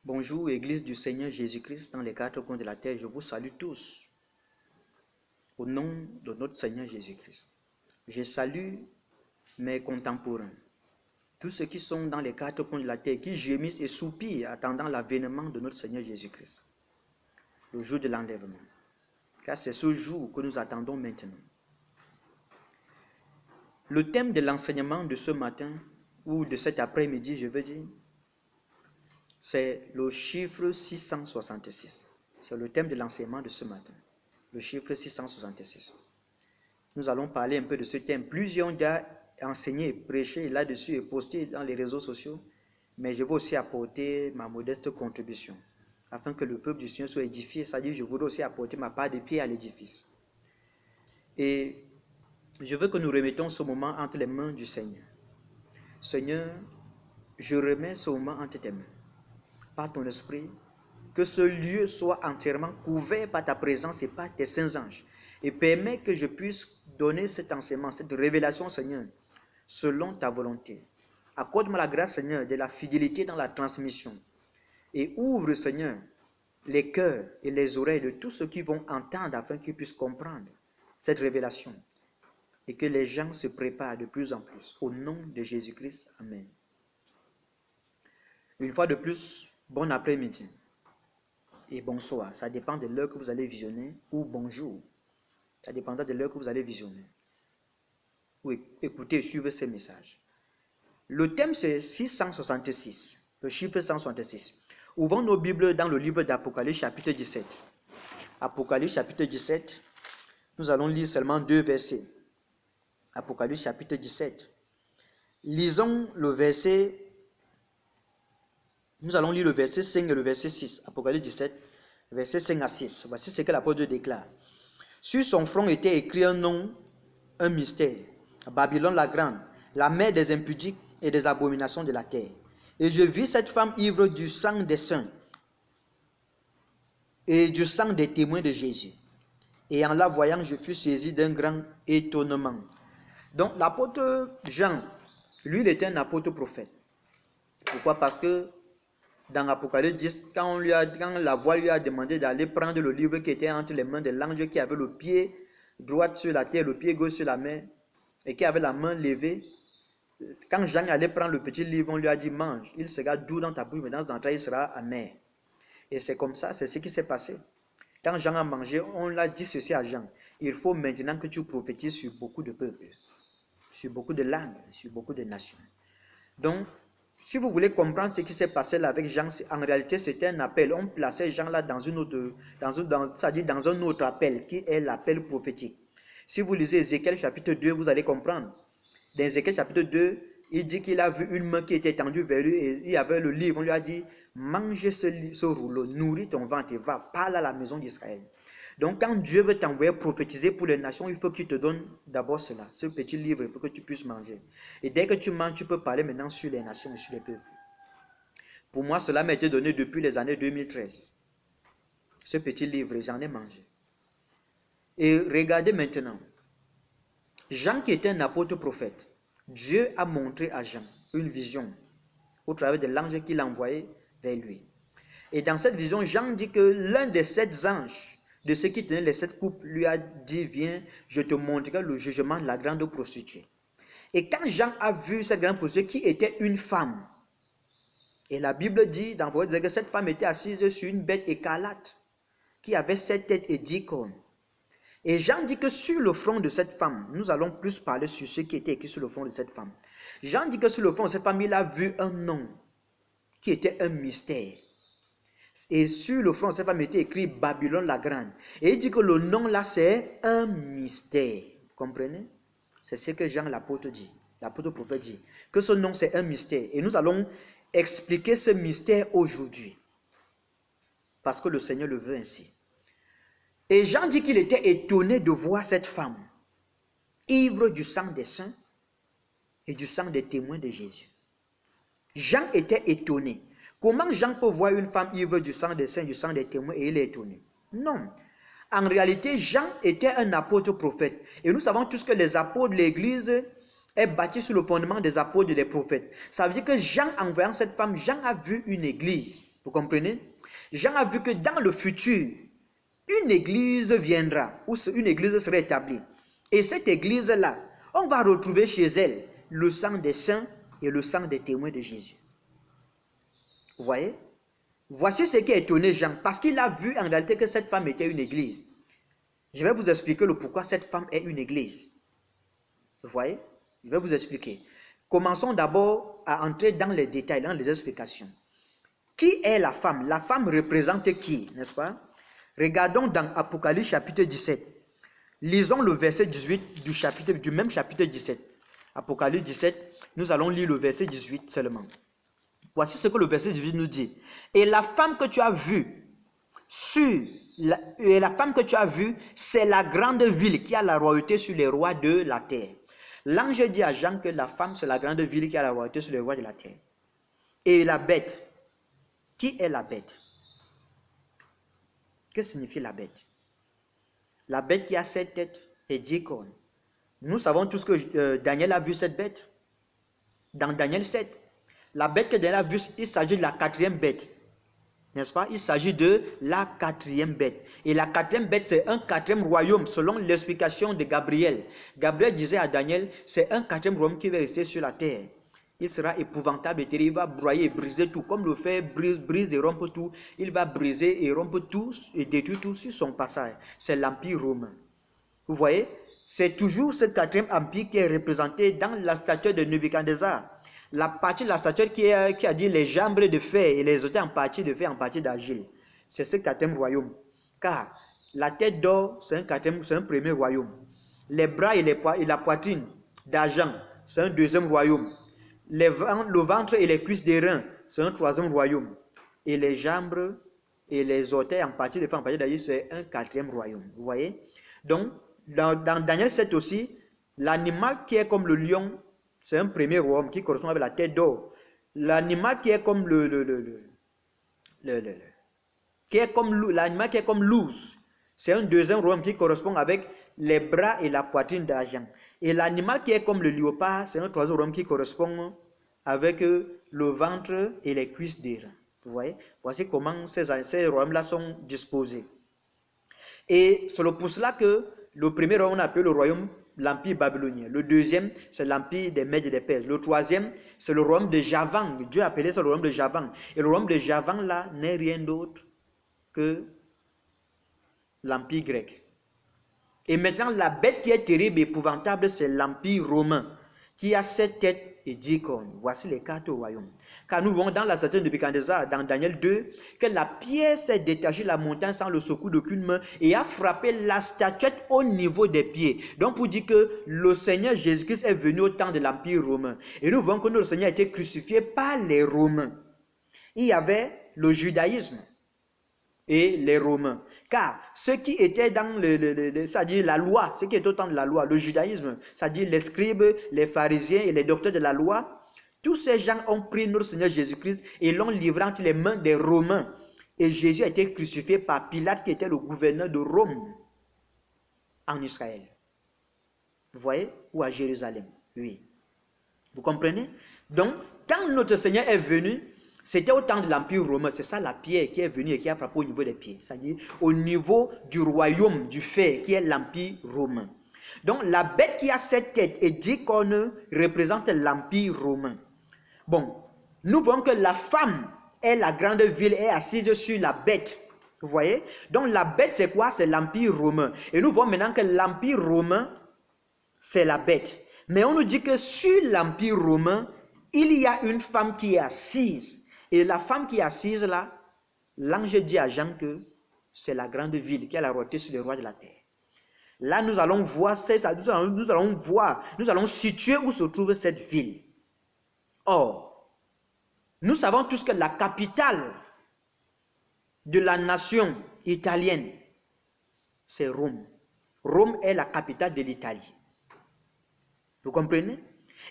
Bonjour, Église du Seigneur Jésus-Christ dans les quatre coins de la terre. Je vous salue tous au nom de notre Seigneur Jésus-Christ. Je salue mes contemporains, tous ceux qui sont dans les quatre coins de la terre, qui gémissent et soupirent attendant l'avènement de notre Seigneur Jésus-Christ, le jour de l'enlèvement. Car c'est ce jour que nous attendons maintenant. Le thème de l'enseignement de ce matin, ou de cet après-midi, je veux dire, c'est le chiffre 666. C'est le thème de l'enseignement de ce matin. Le chiffre 666. Nous allons parler un peu de ce thème. Plusieurs ont déjà enseigné, prêché là-dessus et posté dans les réseaux sociaux. Mais je vais aussi apporter ma modeste contribution afin que le peuple du Seigneur soit édifié. C'est-à-dire je voudrais aussi apporter ma part de pied à l'édifice. Et je veux que nous remettons ce moment entre les mains du Seigneur. Seigneur, je remets ce moment entre tes mains. Par ton esprit, que ce lieu soit entièrement couvert par ta présence et par tes saints anges. Et permets que je puisse donner cet enseignement, cette révélation, Seigneur, selon ta volonté. Accorde-moi la grâce, Seigneur, de la fidélité dans la transmission. Et ouvre, Seigneur, les cœurs et les oreilles de tous ceux qui vont entendre afin qu'ils puissent comprendre cette révélation. Et que les gens se préparent de plus en plus. Au nom de Jésus-Christ, Amen. Une fois de plus, bon après-midi et bonsoir. Ça dépend de l'heure que vous allez visionner, ou bonjour. Ça dépendra de l'heure que vous allez visionner. Ou écouter et suivre ces messages. Le thème c'est 666, le chiffre 166. Ouvrons nos Bibles dans le livre d'Apocalypse chapitre 17. Apocalypse chapitre 17, nous allons lire seulement 2 versets. Apocalypse chapitre 17. Lisons le verset. Nous allons lire le verset 5 et le verset 6. Apocalypse 17, verset 5 à 6. Voici ce que l'apôtre déclare. Sur son front était écrit un nom, un mystère. Babylone la grande, la mère des impudiques et des abominations de la terre. Et je vis cette femme ivre du sang des saints et du sang des témoins de Jésus. Et en la voyant, je fus saisi d'un grand étonnement. Donc l'apôtre Jean, lui, il était un apôtre prophète. Pourquoi? Parce que dans Apocalypse 10, quand la voix lui a demandé d'aller prendre le livre qui était entre les mains de l'ange qui avait le pied droit sur la terre, le pied gauche sur la mer, et qui avait la main levée, quand Jean allait prendre le petit livre, on lui a dit mange, il sera doux dans ta bouche, mais dans tes entrailles il sera amer. Et c'est comme ça, c'est ce qui s'est passé. Quand Jean a mangé, on l'a dit ceci à Jean, il faut maintenant que tu prophétises sur beaucoup de peuples, sur beaucoup de langues, sur beaucoup de nations. Donc, si vous voulez comprendre ce qui s'est passé là avec Jean, en réalité c'était un appel. On plaçait Jean là dans un autre appel qui est l'appel prophétique. Si vous lisez Ézéchiel chapitre 2, vous allez comprendre. Dans Ézéchiel chapitre 2, il dit qu'il a vu une main qui était tendue vers lui et il y avait le livre. On lui a dit, mange ce rouleau, nourris ton ventre et va, parle à la maison d'Israël. Donc quand Dieu veut t'envoyer prophétiser pour les nations, il faut qu'il te donne d'abord cela, ce petit livre pour que tu puisses manger. Et dès que tu manges, tu peux parler maintenant sur les nations et sur les peuples. Pour moi, cela m'a été donné depuis les années 2013. Ce petit livre, j'en ai mangé. Et regardez maintenant, Jean qui était un apôtre prophète, Dieu a montré à Jean une vision au travers de l'ange qu'il a envoyé vers lui. Et dans cette vision, Jean dit que l'un des 7 anges de ceux qui tenaient les 7 coupes lui a dit, viens, je te montrerai le jugement de la grande prostituée. Et quand Jean a vu cette grande prostituée qui était une femme, et la Bible dit dans Proverbe que cette femme était assise sur une bête écarlate qui avait 7 têtes et 10 cornes. Et Jean dit que sur le front de cette femme, nous allons plus parler sur ce qui était écrit sur le front de cette femme. Jean dit que sur le front de cette femme, il a vu un nom qui était un mystère. Et sur le front de cette femme était écrit Babylone la grande. Et il dit que le nom là c'est un mystère. Vous comprenez? C'est ce que Jean l'apôtre dit. L'apôtre prophète dit. Que ce nom c'est un mystère. Et nous allons expliquer ce mystère aujourd'hui. Parce que le Seigneur le veut ainsi. Et Jean dit qu'il était étonné de voir cette femme, ivre du sang des saints et du sang des témoins de Jésus. Jean était étonné. Comment Jean peut voir une femme ivre du sang des saints, du sang des témoins et il est étonné? Non. En réalité, Jean était un apôtre prophète. Et nous savons tous que les apôtres de l'Église est bâtie sur le fondement des apôtres et des prophètes. Ça veut dire que Jean, en voyant cette femme, Jean a vu une église. Vous comprenez? Jean a vu que dans le futur, une église viendra, ou une église sera établie. Et cette église-là, on va retrouver chez elle le sang des saints et le sang des témoins de Jésus. Vous voyez? Voici ce qui a étonné Jean, parce qu'il a vu en réalité que cette femme était une église. Je vais vous expliquer le pourquoi cette femme est une église. Vous voyez? Je vais vous expliquer. Commençons d'abord à entrer dans les détails, dans les explications. Qui est la femme? La femme représente qui, n'est-ce pas? Regardons dans Apocalypse chapitre 17. Lisons le verset 18 du même chapitre 17. Apocalypse 17, nous allons lire le verset 18 seulement. Voici ce que le verset 18 nous dit. Et la femme que tu as vue, c'est la grande ville qui a la royauté sur les rois de la terre. L'ange dit à Jean que la femme, c'est la grande ville qui a la royauté sur les rois de la terre. Et la bête. Qui est la bête? Que signifie la bête? La bête qui a 7 têtes et 10 cornes. Nous savons tous que Daniel a vu cette bête. Dans Daniel 7, la bête que Daniel a vue, il s'agit de la 4e bête. N'est-ce pas? Il s'agit de la 4e bête. Et la 4e bête, c'est un 4e royaume, selon l'explication de Gabriel. Gabriel disait à Daniel, c'est un 4e royaume qui va rester sur la terre. Il sera épouvantable et terrible, il va broyer et briser tout. Comme le fer brise et rompt tout, il va briser et rompre tout et détruire tout sur son passage. C'est l'Empire romain. Vous voyez? C'est toujours ce 4e empire qui est représenté dans la statue de Nebuchadnezzar. La partie de la statue qui a dit les jambes de fer et les autres en partie de fer, en partie d'argile. C'est ce 4e royaume. Car la tête d'or, c'est un premier royaume. Les bras et la poitrine d'argent, c'est un 2e royaume. Le ventre et les cuisses des reins, c'est un 3e royaume. Et les jambes et les orteils en partie de fer, en partie d'argile, c'est un 4e royaume. Vous voyez? Donc, dans Daniel 7 aussi, l'animal qui est comme le lion, c'est un premier royaume qui correspond avec la tête d'or. L'animal qui est comme l'animal qui est comme l'ours, c'est un 2e royaume qui correspond avec les bras et la poitrine d'argent. Et l'animal qui est comme le léopard, c'est un 3e royaume qui correspond avec le ventre et les cuisses des reins. Vous voyez? Voici comment ces royaumes-là sont disposés. Et c'est pour cela que le premier royaume, on appelle le royaume, l'empire babylonien. Le 2e, c'est l'empire des Mèdes et des Perses. Le 3e, c'est le royaume de Javan. Dieu appelait ça le royaume de Javan. Et le royaume de Javan, là, n'est rien d'autre que l'empire grec. Et maintenant, la bête qui est terrible et épouvantable, c'est l'empire romain, qui a 7 têtes et 10 cornes. Voici les 4 royaumes. Car nous voyons dans la statue de Nebuchadnezzar, dans Daniel 2, que la pierre s'est détachée de la montagne sans le secours d'aucune main et a frappé la statuette au niveau des pieds. Donc pour dire que le Seigneur Jésus-Christ est venu au temps de l'Empire romain. Et nous voyons que notre Seigneur a été crucifié par les Romains. Il y avait le judaïsme et les Romains. Car ceux qui étaient dans c'est-à-dire la loi, ceux qui étaient au temps de la loi, le judaïsme, c'est-à-dire les scribes, les pharisiens et les docteurs de la loi, tous ces gens ont pris notre Seigneur Jésus-Christ et l'ont livré entre les mains des Romains. Et Jésus a été crucifié par Pilate, qui était le gouverneur de Rome en Israël. Vous voyez? Ou à Jérusalem. Oui. Vous comprenez? Donc, quand notre Seigneur est venu, c'était au temps de l'Empire romain. C'est ça la pierre qui est venue et qui a frappé au niveau des pieds. C'est-à-dire au niveau du royaume du fer, qui est l'Empire romain. Donc, la bête qui a 7 têtes et 10 cornes représente l'Empire romain. Bon, nous voyons que la femme est la grande ville, est assise sur la bête. Vous voyez? Donc la bête c'est quoi? C'est l'Empire romain. Et nous voyons maintenant que l'Empire romain, c'est la bête. Mais on nous dit que sur l'Empire romain, il y a une femme qui est assise. Et la femme qui est assise là, l'ange dit à Jean que c'est la grande ville qui a la royauté sur les rois de la terre. Là, nous allons voir, nous allons situer où se trouve cette ville. Or, nous savons tous que la capitale de la nation italienne, c'est Rome. Rome est la capitale de l'Italie. Vous comprenez?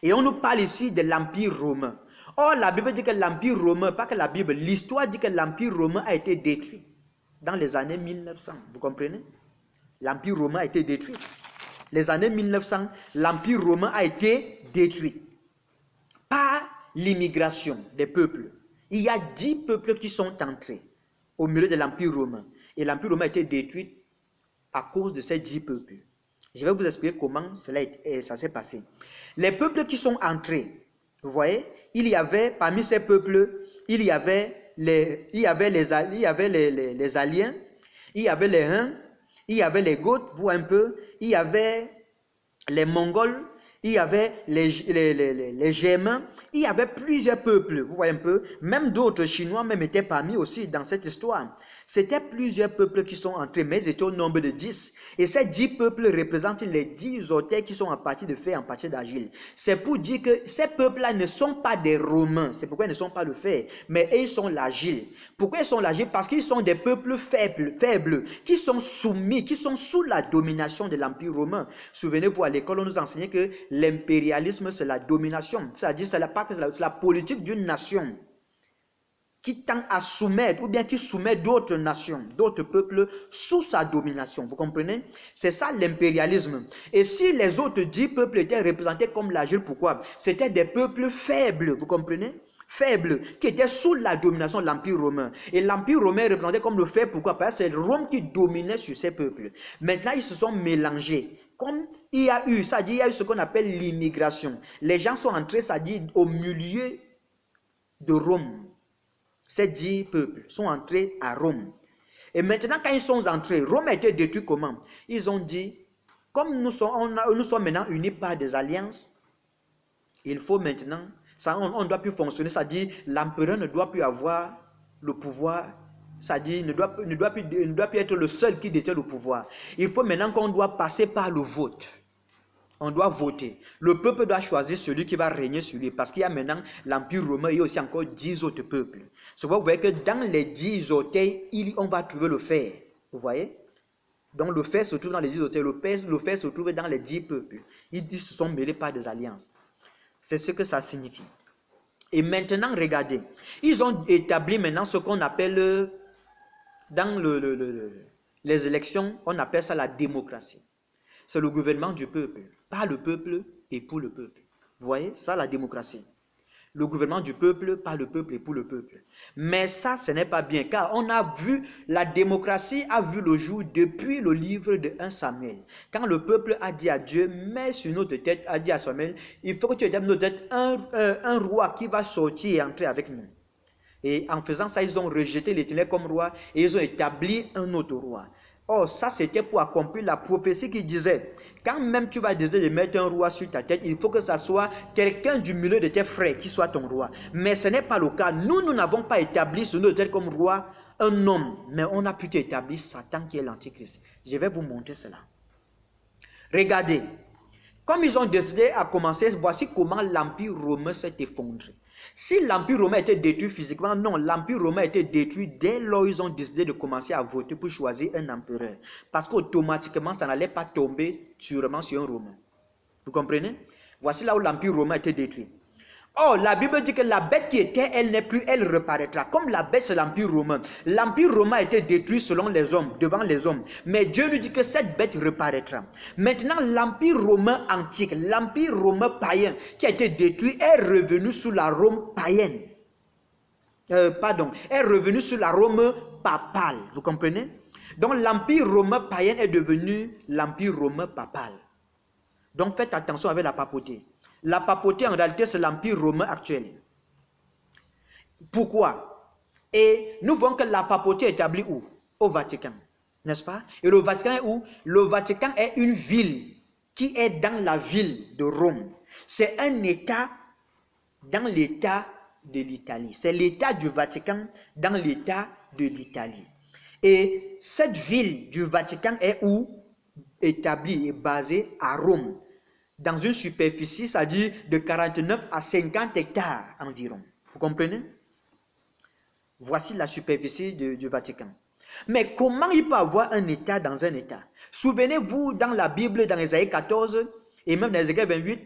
Et on nous parle ici de l'Empire romain. Or, la Bible dit que l'Empire romain, pas que la Bible, l'histoire dit que l'Empire romain a été détruit dans les années 1900. Vous comprenez? L'Empire romain a été détruit. Les années 1900, l'Empire romain a été détruit par l'immigration des peuples. il y a 10 peuples qui sont entrés au milieu de l'Empire romain. Et l'Empire romain a été détruit à cause de ces 10 peuples. Je vais vous expliquer comment ça s'est passé. Les peuples qui sont entrés, vous voyez, il y avait parmi ces peuples, il y avait les Aliens, il y avait les Huns, il y avait les Goths, vous voyez un peu, il y avait les Mongols, il y avait les Germains, il y avait plusieurs peuples, vous voyez un peu, même d'autres Chinois même étaient parmi aussi dans cette histoire. C'était plusieurs peuples qui sont entrés, mais ils étaient au nombre de 10. Et ces 10 peuples représentent les 10 auteurs qui sont en partie de fer, en partie d'argile. C'est pour dire que ces peuples-là ne sont pas des Romains, c'est pourquoi ils ne sont pas de fer, mais ils sont l'argile. Pourquoi ils sont l'argile? Parce qu'ils sont des peuples faibles, qui sont soumis, qui sont sous la domination de l'Empire romain. Souvenez-vous, à l'école, on nous enseignait que l'impérialisme, c'est la domination. C'est-à-dire, c'est la politique d'une nation qui tend à soumettre, ou bien qui soumet d'autres nations, d'autres peuples sous sa domination. Vous comprenez? C'est ça l'impérialisme. Et si les autres 10 peuples étaient représentés comme l'argile, pourquoi? C'était des peuples faibles, vous comprenez? Faibles, qui étaient sous la domination de l'Empire romain. Et l'Empire romain est représenté comme le faible, pourquoi? Parce que c'est Rome qui dominait sur ces peuples. Maintenant, ils se sont mélangés. Comme il y a eu, c'est-à-dire il y a eu ce qu'on appelle l'immigration. Les gens sont entrés, c'est-à-dire au milieu de Rome. Ces 10 peuples sont entrés à Rome. Et maintenant, quand ils sont entrés, Rome a été détruit comment? Ils ont dit, comme nous sommes maintenant unis par des alliances, il faut maintenant, on ne doit plus fonctionner, c'est-à-dire l'empereur ne doit plus avoir le pouvoir, c'est-à-dire ne doit plus être le seul qui détient le pouvoir. Il faut maintenant qu'on doit passer par le vote. On doit voter. Le peuple doit choisir celui qui va régner sur lui. Parce qu'il y a maintenant l'Empire romain, il y a aussi encore 10 autres peuples. C'est pourquoi vous voyez que dans les 10 autels, on va trouver le fer. Vous voyez? Donc le fer se trouve dans les 10 autels. Le fer se trouve dans les 10 peuples. Ils se sont mêlés par des alliances. C'est ce que ça signifie. Et maintenant, regardez. Ils ont établi maintenant ce qu'on appelle, dans les élections, on appelle ça la démocratie. C'est le gouvernement du peuple, par le peuple et pour le peuple. Vous voyez, ça la démocratie. Le gouvernement du peuple, par le peuple et pour le peuple. Mais ça, ce n'est pas bien, car on a vu, la démocratie a vu le jour depuis le livre de 1 Samuel. Quand le peuple a dit à Dieu, mets sur notre tête, a dit à Samuel, il faut que tu établisses notre tête un roi qui va sortir et entrer avec nous. Et en faisant ça, ils ont rejeté l'Éternel comme roi et ils ont établi un autre roi. Or, ça c'était pour accomplir la prophétie qui disait, quand même tu vas décider de mettre un roi sur ta tête, il faut que ça soit quelqu'un du milieu de tes frères qui soit ton roi. Mais ce n'est pas le cas. Nous n'avons pas établi sur notre tête comme roi un homme, mais on a plutôt établi Satan qui est l'Antichrist. Je vais vous montrer cela. Regardez, comme ils ont décidé à commencer, voici comment l'Empire romain s'est effondré. Si l'Empire romain était détruit physiquement, non, l'Empire romain était détruit dès lors où ils ont décidé de commencer à voter pour choisir un empereur. Parce qu'automatiquement, ça n'allait pas tomber sûrement sur un Romain. Vous comprenez? Voici là où l'Empire romain était détruit. Or, la Bible dit que la bête qui était, elle n'est plus, elle reparaîtra. Comme la bête, c'est l'Empire romain. L'Empire romain a été détruit selon les hommes, devant les hommes. Mais Dieu nous dit que cette bête reparaîtra. Maintenant, l'Empire romain antique, l'Empire romain païen qui a été détruit est revenu sous la Rome païenne. Est revenu sous la Rome papale. Vous comprenez? Donc, l'Empire romain païen est devenu l'Empire romain papal. Donc, faites attention avec la papauté. La papauté, en réalité, c'est l'Empire romain actuel. Pourquoi? Et nous voyons que la papauté est établie où? Au Vatican, n'est-ce pas? Et le Vatican est où? Le Vatican est une ville qui est dans la ville de Rome. C'est un État dans l'État de l'Italie. C'est l'État du Vatican dans l'État de l'Italie. Et cette ville du Vatican est où? Établie et basée à Rome. Dans une superficie, c'est-à-dire de 49 à 50 hectares environ. Vous comprenez? Voici la superficie du Vatican. Mais comment il peut avoir un État dans un État? Souvenez-vous, dans la Bible, dans Ésaïe 14 et même dans Ésaïe 28,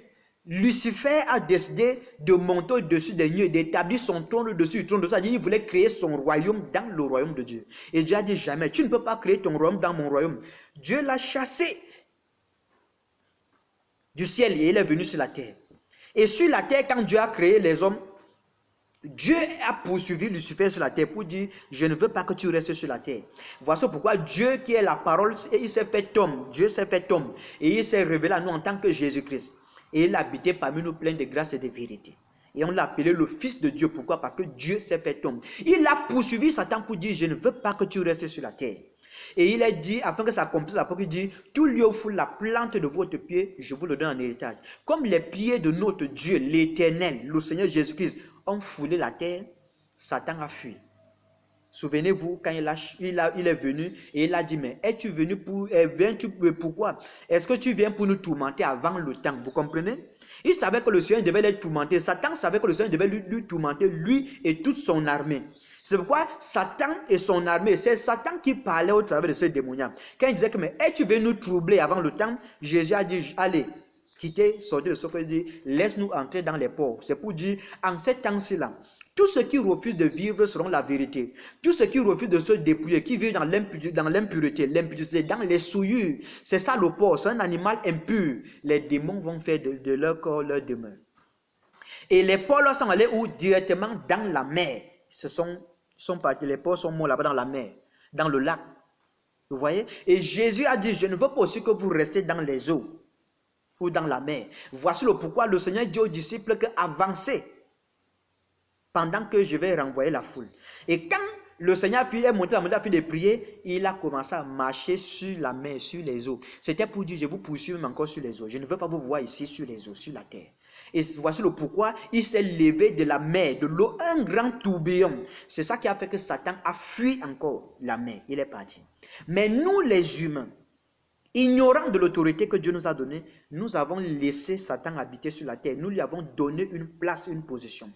Lucifer a décidé de monter au-dessus des nuées, d'établir son trône au-dessus du trône de Dieu. C'est-à-dire qu'il voulait créer son royaume dans le royaume de Dieu. Et Dieu a dit jamais, tu ne peux pas créer ton royaume dans mon royaume. Dieu l'a chassé du ciel et il est venu sur la terre. Et sur la terre, quand Dieu a créé les hommes, Dieu a poursuivi Lucifer sur la terre pour dire, je ne veux pas que tu restes sur la terre. Voici pourquoi Dieu qui est la parole, il s'est fait homme, Dieu s'est fait homme, et il s'est révélé à nous en tant que Jésus-Christ. Et il habitait parmi nous plein de grâce et de vérité. Et on l'a appelé le Fils de Dieu. Pourquoi? Parce que Dieu s'est fait homme. Il a poursuivi Satan pour dire, je ne veux pas que tu restes sur la terre. Et il a dit, afin que ça accomplisse la parole, il dit, tout lieu où la plante de votre pied, je vous le donne en héritage. Comme les pieds de notre Dieu, l'Éternel, le Seigneur Jésus-Christ, ont foulé la terre, Satan a fui. Souvenez-vous, quand il est venu et il a dit, mais es-tu venu pourquoi? Est-ce que tu viens pour nous tourmenter avant le temps? Vous comprenez? Il savait que le Seigneur devait l'être tourmenté. Satan savait que le Seigneur devait lui tourmenter, lui et toute son armée. C'est pourquoi Satan et son armée, c'est Satan qui parlait au travers de ce démoniaque. Quand il disait que, mais es-tu venu nous troubler avant le temps? Jésus a dit, allez, quittez, sortez de ce qu'il dit, laisse-nous entrer dans les ports. C'est pour dire, en ces temps-ci-là, tous ceux qui refusent de vivre selon la vérité, tous ceux qui refusent de se dépouiller, qui vivent dans l'impureté, l'impudicité, dans les souillures, c'est ça le porc, c'est un animal impur. Les démons vont faire de leur corps leur demeure. Et les porcs sont allés où? Directement dans la mer. Les porcs sont morts là-bas dans la mer, dans le lac. Vous voyez? Et Jésus a dit, je ne veux pas aussi que vous restez dans les eaux ou dans la mer. Voici le pourquoi le Seigneur dit aux disciples qu'avancez pendant que je vais renvoyer la foule. Et quand le Seigneur est monté à la de prier, il a commencé à marcher sur la mer, sur les eaux. C'était pour dire, je vous poursuis même encore sur les eaux. Je ne veux pas vous voir ici sur les eaux, sur la terre. Et voici le pourquoi il s'est levé de la mer, de l'eau, un grand tourbillon. C'est ça qui a fait que Satan a fui encore la mer. Il est parti. Mais nous les humains, ignorants de l'autorité que Dieu nous a donnée, nous avons laissé Satan habiter sur la terre. Nous lui avons donné une place, une position.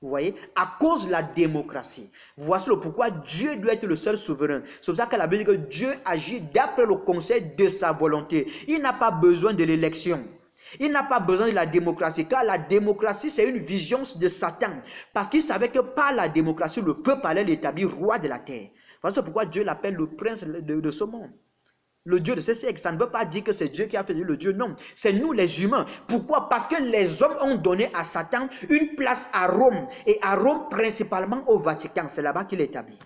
Vous voyez, à cause de la démocratie. Voici le pourquoi Dieu doit être le seul souverain. C'est pour ça que la Bible dit que Dieu agit d'après le conseil de sa volonté. Il n'a pas besoin de l'élection. Il n'a pas besoin de la démocratie, car la démocratie, c'est une vision de Satan. Parce qu'il savait que par la démocratie, le peuple allait l'établir roi de la terre. Voici pourquoi Dieu l'appelle le prince de ce monde. Le Dieu de ce siècle. Ça ne veut pas dire que c'est Dieu qui a fait le Dieu, non. C'est nous les humains. Pourquoi? Parce que les hommes ont donné à Satan une place à Rome. Et à Rome, principalement au Vatican. C'est là-bas qu'il est établi.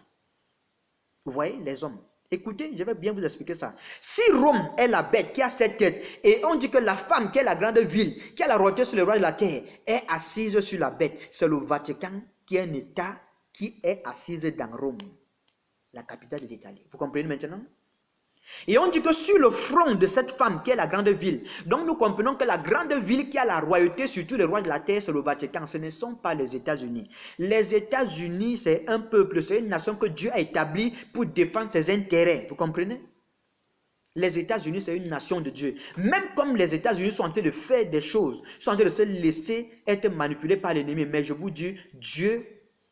Vous voyez, les hommes. Écoutez, je vais bien vous expliquer ça. Si Rome est la bête qui a cette tête, et on dit que la femme qui est la grande ville, qui a la royauté sur le roi de la terre, est assise sur la bête, c'est le Vatican qui est un État qui est assise dans Rome, la capitale de l'Italie. Vous comprenez maintenant? Et on dit que sur le front de cette femme qui est la grande ville, donc nous comprenons que la grande ville qui a la royauté sur tous les rois de la terre, c'est le Vatican. Ce ne sont pas les États-Unis. Les États-Unis, c'est un peuple, c'est une nation que Dieu a établie pour défendre ses intérêts. Vous comprenez? Les États-Unis, c'est une nation de Dieu. Même comme les États-Unis sont en train de faire des choses, sont en train de se laisser être manipulés par l'ennemi. Mais je vous dis, Dieu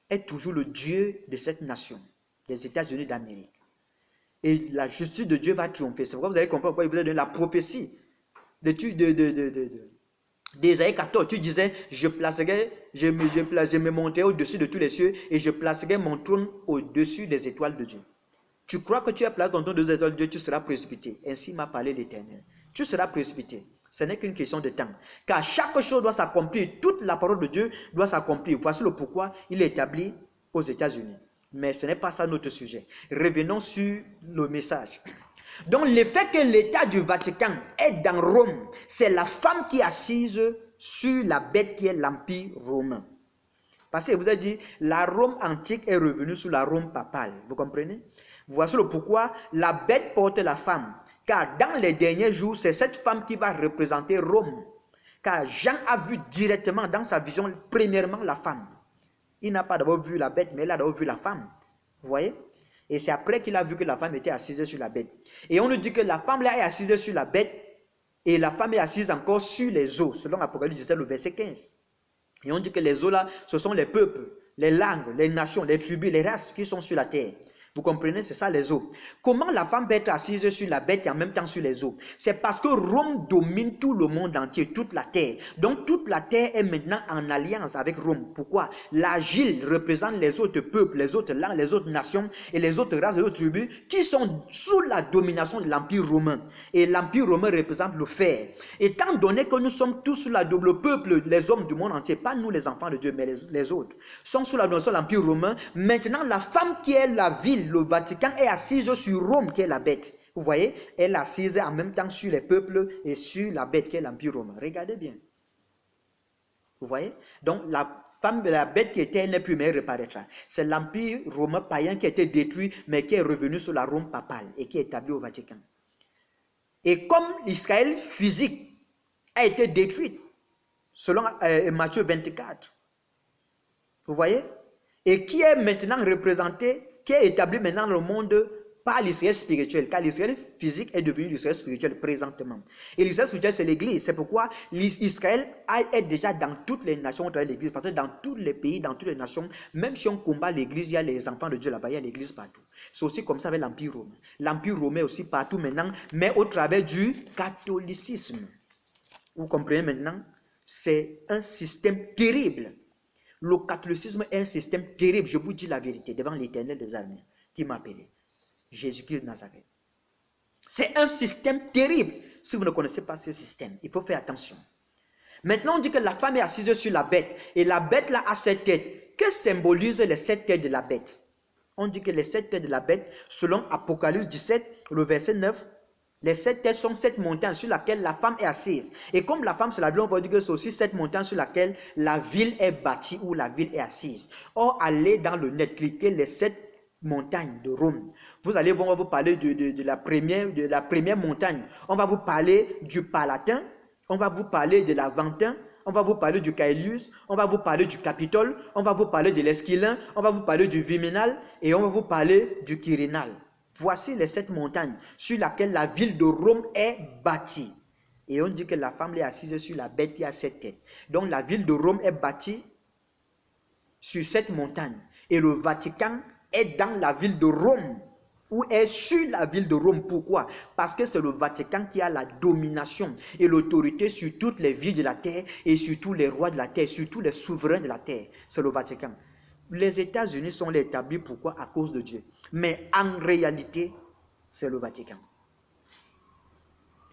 est toujours le Dieu de cette nation, des États-Unis d'Amérique. Et la justice de Dieu va triompher. C'est pourquoi vous allez comprendre pourquoi il vous a donné la prophétie d'Ésaïe 14. Tu disais, je me monterai au-dessus de tous les cieux et je placerai mon trône au-dessus des étoiles de Dieu. Tu crois que tu as placé ton trône des étoiles de Dieu, tu seras précipité. Ainsi m'a parlé l'Éternel. Tu seras précipité. Ce n'est qu'une question de temps. Car chaque chose doit s'accomplir. Toute la parole de Dieu doit s'accomplir. Voici le pourquoi il est établi aux États-Unis. Mais ce n'est pas ça notre sujet. Revenons sur le message. Donc, le fait que l'État du Vatican est dans Rome, c'est la femme qui est assise sur la bête qui est l'Empire romain. Parce que vous avez dit, la Rome antique est revenue sous la Rome papale. Vous comprenez? Voici le pourquoi la bête porte la femme. Car dans les derniers jours, c'est cette femme qui va représenter Rome. Car Jean a vu directement dans sa vision, premièrement, la femme. Il n'a pas d'abord vu la bête, mais il a d'abord vu la femme. Vous voyez? Et c'est après qu'il a vu que la femme était assise sur la bête. Et on nous dit que la femme là est assise sur la bête et la femme est assise encore sur les eaux, selon Apocalypse 17, le verset 15. Et on dit que les eaux là, ce sont les peuples, les langues, les nations, les tribus, les races qui sont sur la terre. Vous comprenez? C'est ça les eaux. Comment la femme peut être assise sur la bête et en même temps sur les eaux? C'est parce que Rome domine tout le monde entier, toute la terre. Donc toute la terre est maintenant en alliance avec Rome. Pourquoi? L'Agile représente les autres peuples, les autres langues, les autres nations et les autres races, les autres tribus qui sont sous la domination de l'Empire romain. Et l'Empire romain représente le fer. Étant donné que nous sommes tous sous la double peuple, les hommes du monde entier, pas nous les enfants de Dieu, mais les autres, sont sous la domination de l'Empire romain. Maintenant, la femme qui est la ville, le Vatican, est assise sur Rome qui est la bête. Vous voyez, elle est assise en même temps sur les peuples et sur la bête qui est l'Empire romain. Regardez bien. Vous voyez? Donc la femme de la bête qui était, elle n'est plus, mais elle reparaîtra. C'est l'Empire romain païen qui a été détruit, mais qui est revenu sur la Rome papale et qui est établi au Vatican. Et comme l'Israël physique a été détruite, selon Matthieu 24, vous voyez? Et qui est maintenant représenté, qui est établi maintenant dans le monde par l'Israël spirituel, car l'Israël physique est devenu l'Israël spirituel présentement. Et l'Israël spirituel, c'est l'Église. C'est pourquoi l'Israël est déjà dans toutes les nations de l'Église, parce que dans tous les pays, dans toutes les nations, même si on combat l'Église, il y a les enfants de Dieu là-bas, il y a l'Église partout. C'est aussi comme ça avec l'Empire romain. L'Empire romain est aussi partout maintenant, mais au travers du catholicisme. Vous comprenez maintenant? C'est un système terrible. Le catholicisme est un système terrible, je vous dis la vérité, devant l'Éternel des armées, qui m'a appelé, Jésus-Christ de Nazareth. C'est un système terrible. Si vous ne connaissez pas ce système, il faut faire attention. Maintenant, on dit que la femme est assise sur la bête, et la bête là a 7 têtes. Que symbolisent les 7 têtes de la bête? On dit que les 7 têtes de la bête, selon Apocalypse 17, le verset 9, les 7 têtes sont 7 montagnes sur lesquelles la femme est assise. Et comme la femme c'est la ville, on va dire que c'est aussi 7 montagnes sur lesquelles la ville est bâtie ou la ville est assise. Or, allez dans le net, cliquez les 7 montagnes de Rome. Vous allez voir, on va vous parler de la première montagne. On va vous parler du Palatin, on va vous parler de l'Aventin, on va vous parler du Caelius, on va vous parler du Capitole, on va vous parler de l'Esquilin, on va vous parler du Viminal et on va vous parler du Quirinal. Voici les 7 montagnes sur lesquelles la ville de Rome est bâtie. Et on dit que la femme est assise sur la bête qui a 7 têtes. Donc la ville de Rome est bâtie sur 7 montagnes. Et le Vatican est dans la ville de Rome, ou est sur la ville de Rome. Pourquoi? Parce que c'est le Vatican qui a la domination et l'autorité sur toutes les villes de la terre et sur tous les rois de la terre, sur tous les souverains de la terre. C'est le Vatican. Les États-Unis sont établis, pourquoi? À cause de Dieu. Mais en réalité, c'est le Vatican.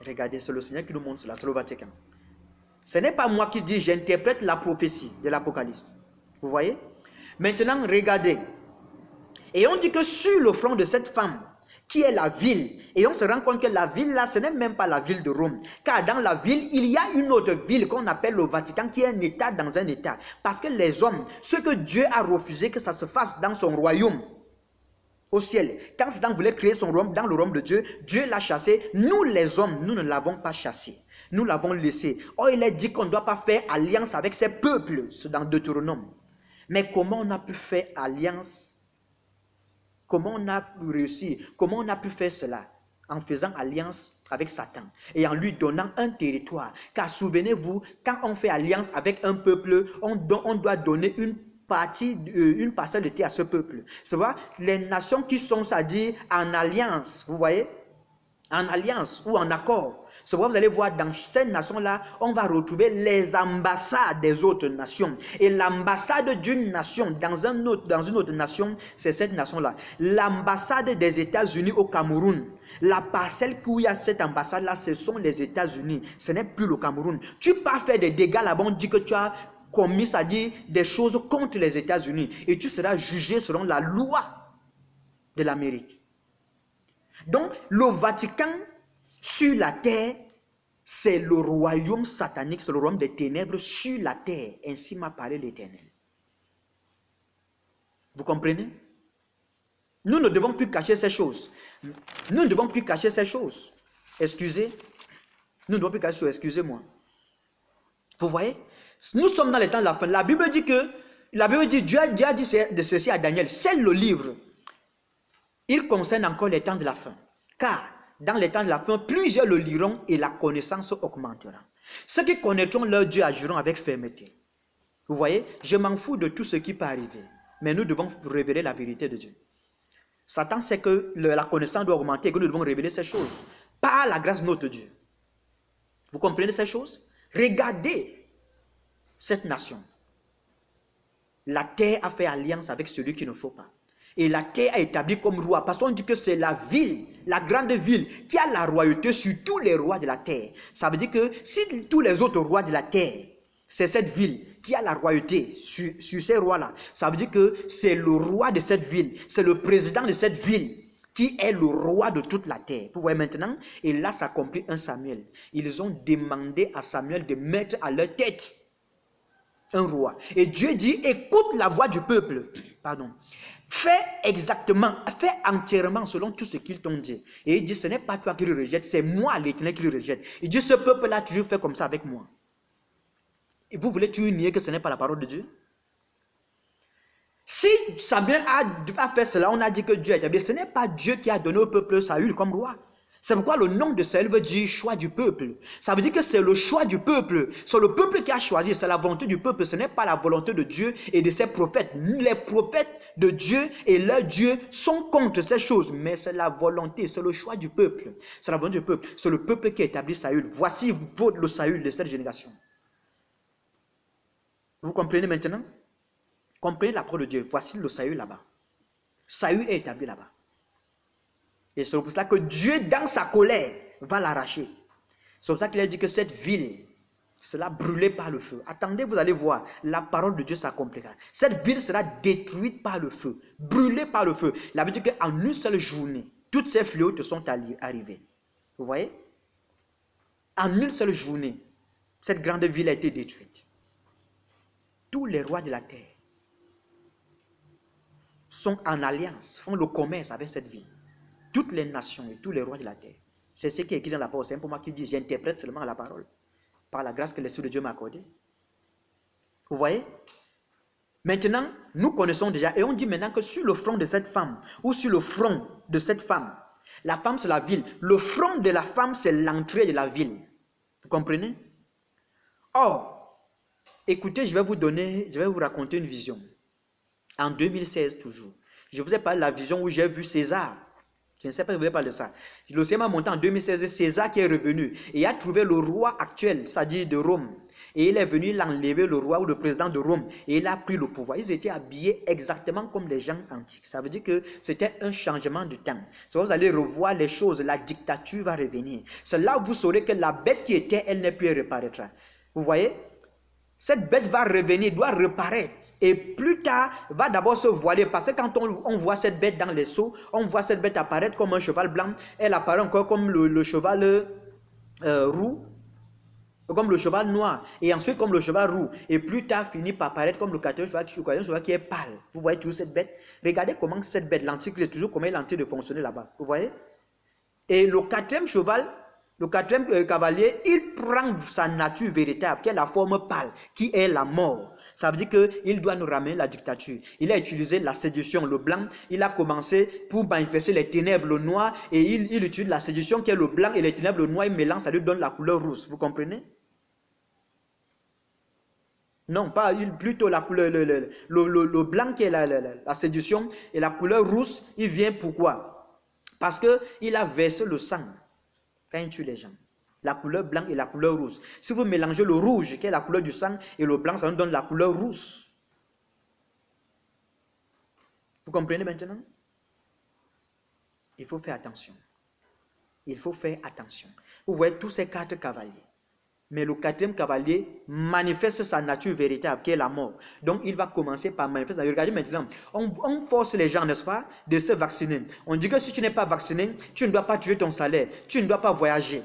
Regardez, c'est le Seigneur qui nous montre cela, c'est le Vatican. Ce n'est pas moi qui dis, j'interprète la prophétie de l'Apocalypse. Vous voyez? Maintenant, regardez. Et on dit que sur le front de cette femme, qui est la ville, et on se rend compte que la ville là, ce n'est même pas la ville de Rome. Car dans la ville, il y a une autre ville qu'on appelle le Vatican, qui est un état dans un état. Parce que les hommes, ce que Dieu a refusé que ça se fasse dans son royaume, au ciel. Quand Satan voulait créer son royaume dans le royaume de Dieu, Dieu l'a chassé. Nous les hommes, nous ne l'avons pas chassé. Nous l'avons laissé. Or, il est dit qu'on ne doit pas faire alliance avec ces peuples, c'est dans Deutéronome. Mais comment on a pu faire alliance? Comment on a réussi? Comment on a pu faire cela? En faisant alliance avec Satan et en lui donnant un territoire. Car souvenez-vous, quand on fait alliance avec un peuple, on doit donner une parcelle de terre à ce peuple. C'est vrai, les nations qui sont, c'est-à-dire en alliance, vous voyez, en alliance ou en accord. C'est pourquoi vous allez voir dans ces nations-là, on va retrouver les ambassades des autres nations. Et l'ambassade d'une nation dans une autre nation, c'est cette nation-là. L'ambassade des États-Unis au Cameroun, la parcelle où il y a cette ambassade-là, ce sont les États-Unis. Ce n'est plus le Cameroun. Tu peux faire des dégâts là-bas, on dit que tu as commis, c'est-à-dire des choses contre les États-Unis. Et tu seras jugé selon la loi de l'Amérique. Donc, le Vatican, sur la terre, c'est le royaume satanique, c'est le royaume des ténèbres sur la terre. Ainsi m'a parlé l'Éternel. Vous comprenez? Nous ne devons plus cacher ces choses. Nous ne devons plus cacher ces choses. Excusez. Nous ne devons plus cacher ces choses, excusez-moi. Vous voyez? Nous sommes dans les temps de la fin. La Bible dit Dieu a dit de ceci à Daniel. C'est le livre. Il concerne encore les temps de la fin. Car dans les temps de la fin, plusieurs le liront et la connaissance augmentera. Ceux qui connaîtront leur Dieu agiront avec fermeté. Vous voyez, je m'en fous de tout ce qui peut arriver. Mais nous devons révéler la vérité de Dieu. Satan sait que la connaissance doit augmenter et que nous devons révéler ces choses par la grâce de notre Dieu. Vous comprenez ces choses? Regardez cette nation. La terre a fait alliance avec celui qu'il ne faut pas. Et la terre a établi comme roi. Parce qu'on dit que c'est la ville, la grande ville, qui a la royauté sur tous les rois de la terre. Ça veut dire que si tous les autres rois de la terre, c'est cette ville qui a la royauté sur ces rois-là, ça veut dire que c'est le roi de cette ville, c'est le président de cette ville qui est le roi de toute la terre. Vous voyez maintenant? Et là s'accomplit un Samuel. Ils ont demandé à Samuel de mettre à leur tête un roi. Et Dieu dit, écoute la voix du peuple. Pardon. Fais exactement, fais entièrement selon tout ce qu'ils t'ont dit. Et il dit, ce n'est pas toi qui le rejette, c'est moi l'Éternel qui le rejette. Il dit, ce peuple-là a toujours fait comme ça avec moi. Et vous voulez toujours nier que ce n'est pas la parole de Dieu? Si Samuel a fait cela, on a dit que Dieu a établi. Ce n'est pas Dieu qui a donné au peuple Saül comme roi. C'est pourquoi le nom de Saül veut dire choix du peuple. Ça veut dire que c'est le choix du peuple. C'est le peuple qui a choisi, c'est la volonté du peuple. Ce n'est pas la volonté de Dieu et de ses prophètes. Les prophètes de Dieu et leur Dieu sont contre ces choses. Mais c'est la volonté, c'est le choix du peuple. C'est la volonté du peuple. C'est le peuple qui a établi Saül. Voici le Saül de cette génération. Vous comprenez maintenant? Comprenez la parole de Dieu. Voici le Saül là-bas. Saül est établi là-bas. Et c'est pour cela que Dieu, dans sa colère, va l'arracher. C'est pour ça qu'il a dit que cette ville sera brûlée par le feu. Attendez, vous allez voir, la parole de Dieu s'accomplira. Cette ville sera détruite par le feu, brûlée par le feu. Il veut dire qu'en une seule journée, toutes ces fléaux te sont arrivés. Vous voyez? En une seule journée, cette grande ville a été détruite. Tous les rois de la terre sont en alliance, font le commerce avec cette ville. Toutes les nations et tous les rois de la terre. C'est ce qui est écrit dans la parole. C'est pour moi qui dit, j'interprète seulement la parole. Par la grâce que l'Esprit de Dieu m'a accordée. Vous voyez? Maintenant, nous connaissons déjà, et on dit maintenant que sur le front de cette femme, ou sur le front de cette femme, la femme c'est la ville, le front de la femme c'est l'entrée de la ville. Vous comprenez? Or, écoutez, je vais vous raconter une vision. En 2016 toujours. Je vous ai parlé de la vision où j'ai vu César. Je ne sais pas si vous avez parlé de ça. Le Seigneur m'a monté en 2016, César qui est revenu. Et il a trouvé le roi actuel, c'est-à-dire de Rome. Et il est venu l'enlever, le roi ou le président de Rome. Et il a pris le pouvoir. Ils étaient habillés exactement comme les gens antiques. Ça veut dire que c'était un changement de temps. Si vous allez revoir les choses, la dictature va revenir. C'est là où vous saurez que la bête qui était, elle n'est plus reparaître. Vous voyez? Cette bête va revenir, doit reparaître. Et plus tard, va d'abord se voiler. Parce que quand on voit cette bête dans les seaux, on voit cette bête apparaître comme un cheval blanc. Elle apparaît encore comme le cheval roux, comme le cheval noir. Et ensuite comme le cheval roux. Et plus tard, finit par apparaître comme le quatrième cheval qui est pâle. Vous voyez toujours cette bête? Regardez comment cette bête, l'antique, est toujours comment elle est en train de fonctionner là-bas. Vous voyez? Et le quatrième cheval, le quatrième cavalier, il prend sa nature véritable, qui est la forme pâle, qui est la mort. Ça veut dire qu'il doit nous ramener la dictature. Il a utilisé la séduction, le blanc. Il a commencé pour manifester les ténèbres, le noir. Et il utilise la séduction qui est le blanc et les ténèbres, le noir. Il mélange, ça lui donne la couleur rousse. Vous comprenez? Non, pas plutôt la couleur, le blanc qui est la séduction et la couleur rousse, il vient pourquoi? Parce qu'il a versé le sang quand il tue les gens. La couleur blanc et la couleur rousse. Si vous mélangez le rouge, qui est la couleur du sang, et le blanc, ça nous donne la couleur rousse. Vous comprenez maintenant? Il faut faire attention. Il faut faire attention. Vous voyez tous ces 4 cavaliers. Mais le 4e cavalier manifeste sa nature véritable, qui est la mort. Donc, il va commencer par manifester. Regardez maintenant, on force les gens, n'est-ce pas, de se vacciner. On dit que si tu n'es pas vacciné, tu ne dois pas tuer ton salaire, tu ne dois pas voyager.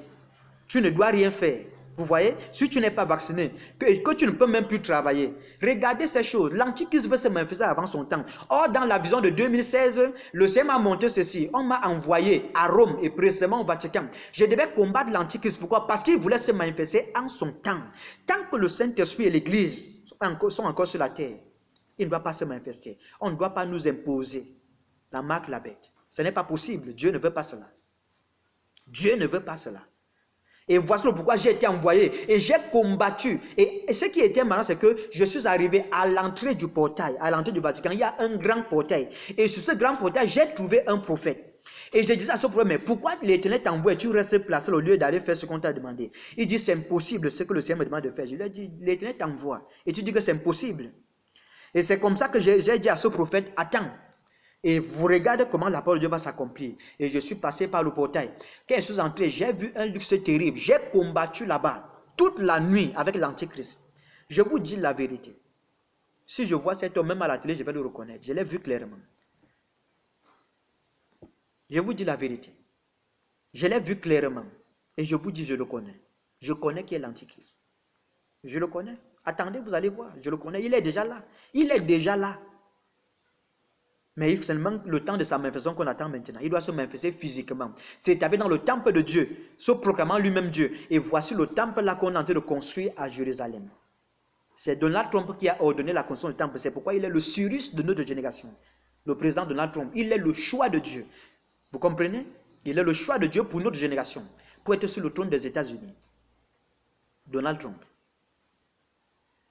Tu ne dois rien faire. Vous voyez? Si tu n'es pas vacciné, que tu ne peux même plus travailler. Regardez ces choses. L'antichrist veut se manifester avant son temps. Or, dans la vision de 2016, le Seigneur m'a montré ceci. On m'a envoyé à Rome et précisément au Vatican. Je devais combattre l'antichrist. Pourquoi? Parce qu'il voulait se manifester en son temps. Tant que le Saint-Esprit et l'Église sont encore sur la terre, il ne doit pas se manifester. On ne doit pas nous imposer la marque, la bête. Ce n'est pas possible. Dieu ne veut pas cela. Dieu ne veut pas cela. Et voici pourquoi j'ai été envoyé et j'ai combattu. Et ce qui était marrant, c'est que je suis arrivé à l'entrée du portail, à l'entrée du Vatican. Il y a un grand portail. Et sur ce grand portail, j'ai trouvé un prophète. Et je disais à ce prophète, mais pourquoi l'Éternel t'envoie et tu restes placé au lieu d'aller faire ce qu'on t'a demandé? Il dit, c'est impossible ce que le Seigneur me demande de faire. Je lui ai dit, l'Éternel t'envoie. Et tu dis que c'est impossible. Et c'est comme ça que j'ai dit à ce prophète, attends. Et vous regardez comment la parole de Dieu va s'accomplir. Et je suis passé par le portail. Quand je suis entré, j'ai vu un luxe terrible. J'ai combattu là-bas toute la nuit avec l'Antichrist. Je vous dis la vérité. Si je vois cet homme même à la télé, je vais le reconnaître. Je l'ai vu clairement. Je vous dis la vérité. Je l'ai vu clairement. Et je vous dis, je le connais. Je connais qui est l'Antichrist. Je le connais. Attendez, vous allez voir. Je le connais. Il est déjà là. Il est déjà là. Mais il faut seulement le temps de sa manifestation qu'on attend maintenant. Il doit se manifester physiquement. C'est-à-dire dans le temple de Dieu, se proclamant lui-même Dieu. Et voici le temple là qu'on est en train de construire à Jérusalem. C'est Donald Trump qui a ordonné la construction du temple. C'est pourquoi il est le Cyrus de notre génération. Le président Donald Trump, il est le choix de Dieu. Vous comprenez? Il est le choix de Dieu pour notre génération. Pour être sur le trône des États-Unis. Donald Trump.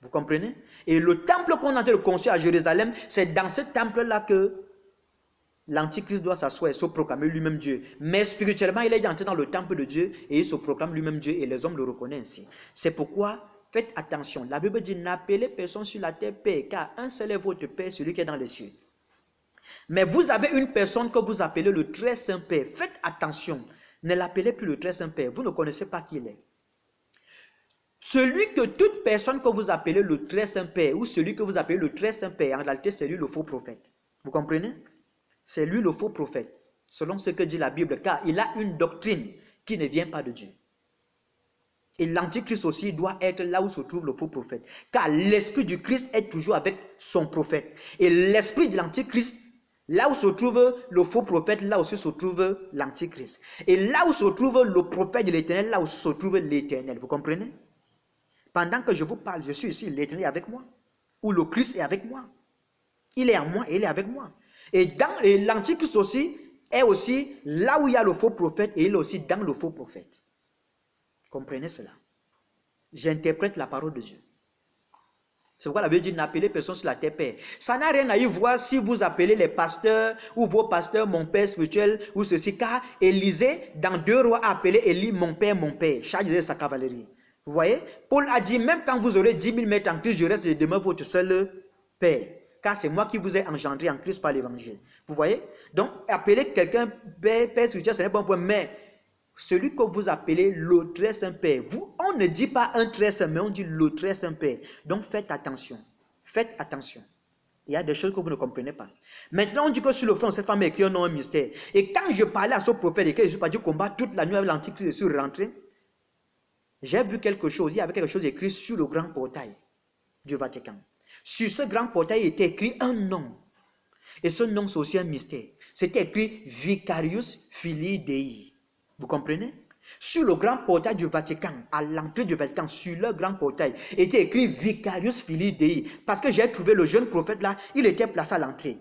Vous comprenez? Et le temple qu'on est en train de construire à Jérusalem, c'est dans ce temple-là que l'Antichrist doit s'asseoir et se proclamer lui-même Dieu. Mais spirituellement, il est entré dans le temple de Dieu et il se proclame lui-même Dieu et les hommes le reconnaissent ainsi. C'est pourquoi, faites attention. La Bible dit, n'appelez personne sur la terre Père, car un seul est votre Père, celui qui est dans les cieux. Mais vous avez une personne que vous appelez le très saint Père. Faites attention. Ne l'appelez plus le très saint Père. Vous ne connaissez pas qui il est. Celui que toute personne que vous appelez le très saint Père ou celui que vous appelez le très saint Père, en réalité, c'est lui le faux prophète. Vous comprenez? C'est lui le faux prophète, selon ce que dit la Bible, car il a une doctrine qui ne vient pas de Dieu. Et l'Antichrist aussi doit être là où se trouve le faux prophète, car l'esprit du Christ est toujours avec son prophète. Et l'esprit de l'Antichrist, là où se trouve le faux prophète, là aussi se trouve l'Antichrist. Et là où se trouve le prophète de l'Éternel, là où se trouve l'Éternel. Vous comprenez? Pendant que je vous parle, je suis ici, l'Éternel est avec moi. Ou le Christ est avec moi. Il est en moi et il est avec moi. Et l'Antichrist aussi est aussi là où il y a le faux prophète et il est aussi dans le faux prophète. Comprenez cela. J'interprète la parole de Dieu. C'est pourquoi la Bible dit n'appelez personne sur la terre Père. Ça n'a rien à y voir si vous appelez les pasteurs ou vos pasteurs mon père spirituel ou ceci. Car Élisée, dans 2 Rois, a appelé Élie mon père, chargé sa cavalerie. Vous voyez? Paul a dit, même quand vous aurez 10 000 mètres en Christ, je reste et demeure votre seul Père. Car c'est moi qui vous ai engendré en Christ par l'évangile. Vous voyez? Donc, appeler quelqu'un Père spirituel, ce n'est pas un point. Mais celui que vous appelez le très saint Père, on ne dit pas un très saint, mais on dit le très saint Père. Donc, faites attention. Faites attention. Il y a des choses que vous ne comprenez pas. Maintenant, on dit que sur le front, cette femme écrit un nom, un mystère. Et quand je parlais à ce prophète et que je suis parti combattre toute la nuit avec l'Antichrist et suis rentré, j'ai vu quelque chose, il y avait quelque chose écrit sur le grand portail du Vatican. Sur ce grand portail était écrit un nom. Et ce nom, c'est aussi un mystère. C'était écrit Vicarius Filii Dei. Vous comprenez? Sur le grand portail du Vatican, à l'entrée du Vatican, sur le grand portail, était écrit Vicarius Filii Dei. Parce que j'ai trouvé le jeune prophète là, il était placé à l'entrée.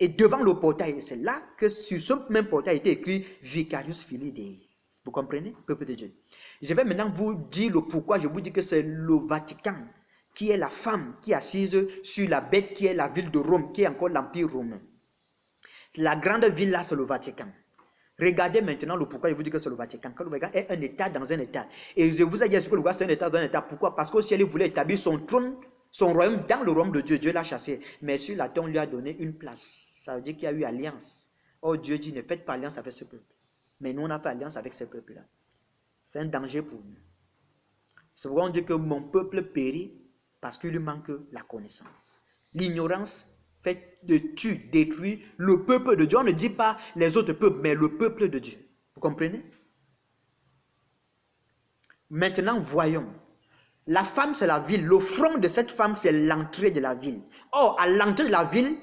Et devant le portail, c'est là que sur ce même portail était écrit Vicarius Filii Dei. Vous comprenez, peuple de Dieu? Je vais maintenant vous dire le pourquoi. Je vous dis que c'est le Vatican qui est la femme qui est assise sur la bête qui est la ville de Rome, qui est encore l'Empire romain. La grande ville là, c'est le Vatican. Regardez maintenant le pourquoi je vous dis que c'est le Vatican. Quand le Vatican est un État dans un État. Et je vous ai dit que le Vatican c'est un État dans un État. Pourquoi? Parce que si elle voulait établir son trône, son royaume dans le royaume de Dieu, Dieu l'a chassé. Mais sur la terre, on lui a donné une place. Ça veut dire qu'il y a eu alliance. Oh, Dieu dit, ne faites pas alliance avec ce peuple. Mais nous, on a fait alliance avec ce peuple-là. C'est un danger pour nous. C'est pourquoi on dit que mon peuple périt parce qu'il lui manque la connaissance. L'ignorance fait de tuer, détruire le peuple de Dieu. On ne dit pas les autres peuples, mais le peuple de Dieu. Vous comprenez? Maintenant, voyons. La femme, c'est la ville. Le front de cette femme, c'est l'entrée de la ville. Or, à l'entrée de la ville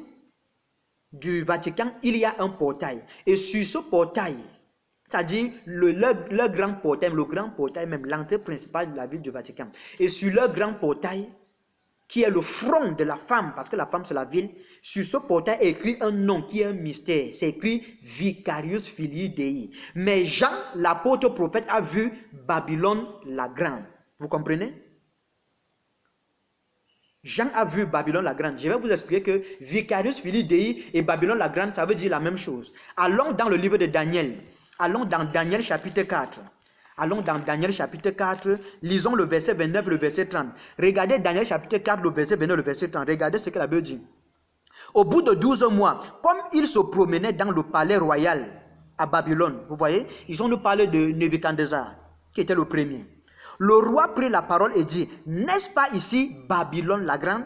du Vatican, il y a un portail. Et sur ce portail, c'est-à-dire le grand portail même, l'entrée principale de la ville du Vatican. Et sur le grand portail, qui est le front de la femme, parce que la femme c'est la ville, sur ce portail est écrit un nom qui est un mystère. C'est écrit Vicarius Filii Dei. Mais Jean, l'apôtre prophète, a vu Babylone la grande. Vous comprenez? Jean a vu Babylone la grande. Je vais vous expliquer que Vicarius Filii Dei et Babylone la grande, ça veut dire la même chose. Allons dans le livre de Daniel. Allons dans Daniel chapitre 4. Allons dans Daniel chapitre 4. Lisons le verset 29, le verset 30. Regardez Daniel chapitre 4, le verset 29, le verset 30. Regardez ce que la Bible dit. Au bout de 12 mois, comme il se promenait dans le palais royal à Babylone, vous voyez, ils ont nous parlé de Nebuchadnezzar, qui était le premier. Le roi prit la parole et dit, n'est-ce pas ici Babylone la grande,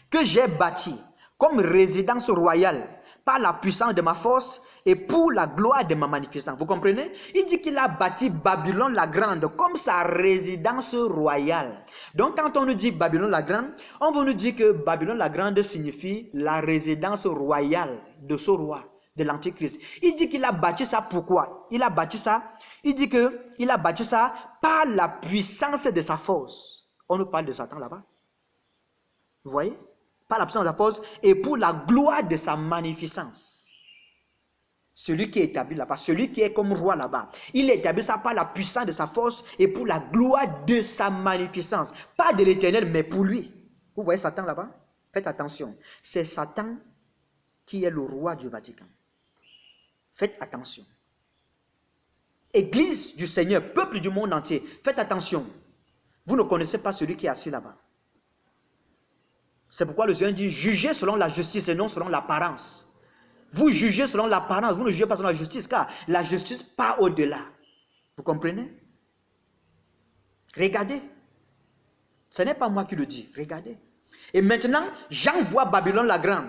que j'ai bâti comme résidence royale par la puissance de ma force et pour la gloire de ma manifestance. Vous comprenez? Il dit qu'il a bâti Babylone la grande comme sa résidence royale. Donc quand on nous dit Babylone la grande, on veut nous dire que Babylone la grande signifie la résidence royale de ce roi, de l'Antichrist. Il dit qu'il a bâti ça pourquoi? Il a bâti ça, il dit qu'il a bâti ça par la puissance de sa force. On nous parle de Satan là-bas. Vous voyez? Par la puissance de sa force et pour la gloire de sa magnificence. Celui qui est établi là-bas, celui qui est comme roi là-bas, il établit ça par la puissance de sa force et pour la gloire de sa magnificence. Pas de l'Éternel, mais pour lui. Vous voyez Satan là-bas? Faites attention. C'est Satan qui est le roi du Vatican. Faites attention. Église du Seigneur, peuple du monde entier, faites attention. Vous ne connaissez pas celui qui est assis là-bas. C'est pourquoi le Seigneur dit, jugez selon la justice et non selon l'apparence. Vous jugez selon l'apparence, vous ne jugez pas selon la justice, car la justice part au-delà. Vous comprenez? Regardez. Ce n'est pas moi qui le dis, regardez. Et maintenant, Jean voit Babylone la grande.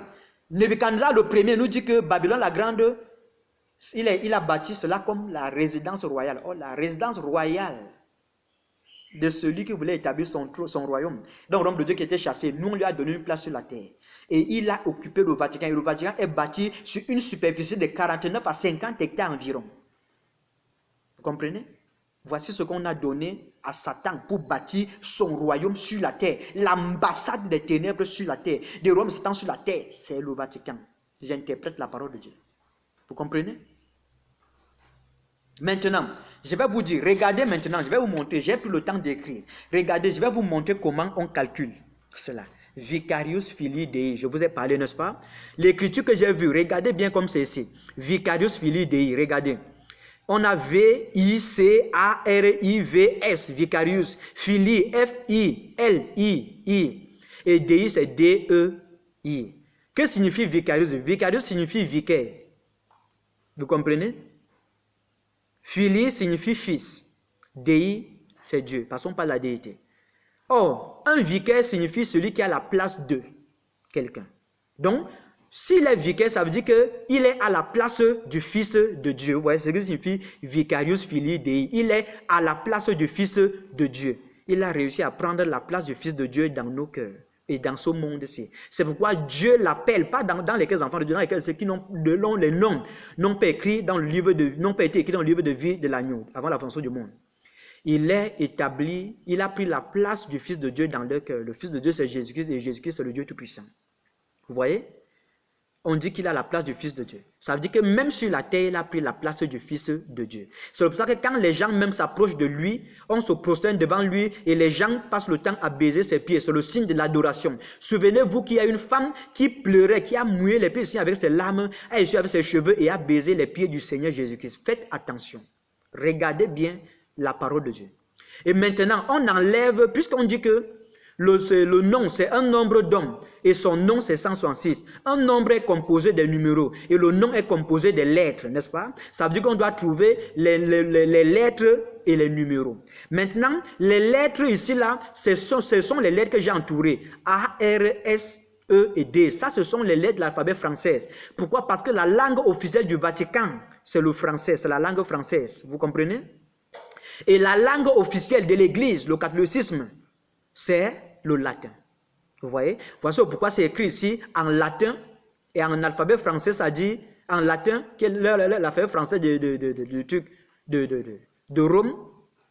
Nebuchadnezzar le premier nous dit que Babylone la grande, il a bâti cela comme la résidence royale. Oh, la résidence royale de celui qui voulait établir son royaume. Donc l'homme de Dieu qui était chassé, nous on lui a donné une place sur la terre. Et il a occupé le Vatican. Et le Vatican est bâti sur une superficie de 49 à 50 hectares environ. Vous comprenez? Voici ce qu'on a donné à Satan pour bâtir son royaume sur la terre. L'ambassade des ténèbres sur la terre. Des royaumes Satan sur la terre, c'est le Vatican. J'interprète la parole de Dieu. Vous comprenez? Maintenant, je vais vous dire, regardez maintenant, je vais vous montrer, j'ai pris le temps d'écrire. Regardez, je vais vous montrer comment on calcule cela. Vicarius Filii Dei, je vous ai parlé, n'est-ce pas? L'écriture que j'ai vue, regardez bien comme c'est ici. Vicarius Filii Dei, regardez. On a V-I-C-A-R-I-V-S, Vicarius. Filii, F-I-L-I-I. Et Dei, c'est D-E-I. Que signifie Vicarius? Vicarius signifie vicaire. Vous comprenez? Filii signifie fils. Dei, c'est Dieu. Passons par la déité. Or, un vicaire signifie celui qui a la place de quelqu'un. Donc, s'il est vicaire, ça veut dire qu'il est à la place du Fils de Dieu. Vous voyez ce que signifie Vicarius Filii Dei. Il est à la place du Fils de Dieu. Il a réussi à prendre la place du Fils de Dieu dans nos cœurs et dans ce monde-ci. C'est pourquoi Dieu l'appelle, pas dans lesquels enfants de Dieu, dans lesquels ceux qui n'ont les noms n'ont pas écrit dans le livre de, n'ont pas été écrits dans le livre de vie de l'agneau avant la fondation du monde. Il est établi, il a pris la place du Fils de Dieu dans leur cœur. Le Fils de Dieu, c'est Jésus-Christ et Jésus-Christ, c'est le Dieu Tout-Puissant. Vous voyez? On dit qu'il a la place du Fils de Dieu. Ça veut dire que même sur la terre, il a pris la place du Fils de Dieu. C'est pour ça que quand les gens même s'approchent de lui, on se prosterne devant lui et les gens passent le temps à baiser ses pieds. C'est le signe de l'adoration. Souvenez-vous qu'il y a une femme qui pleurait, qui a mouillé les pieds avec ses larmes, a essuyé avec ses cheveux et a baisé les pieds du Seigneur Jésus-Christ. Faites attention. Regardez bien la parole de Dieu. Et maintenant, on enlève, puisqu'on dit que le nom, c'est un nombre d'hommes et son nom, c'est 166. Un nombre est composé des numéros et le nom est composé des lettres, n'est-ce pas? Ça veut dire qu'on doit trouver les lettres et les numéros. Maintenant, les lettres ici, là, ce sont les lettres que j'ai entourées. A, R, S, E et D. Ça, ce sont les lettres de l'alphabet français. Pourquoi? Parce que la langue officielle du Vatican, c'est le français, c'est la langue française. Vous comprenez? Et la langue officielle de l'Église, le catholicisme, c'est le latin. Vous voyez? Voici pourquoi c'est écrit ici en latin et en alphabet français, ça dit en latin, qui est l'alphabet français de Rome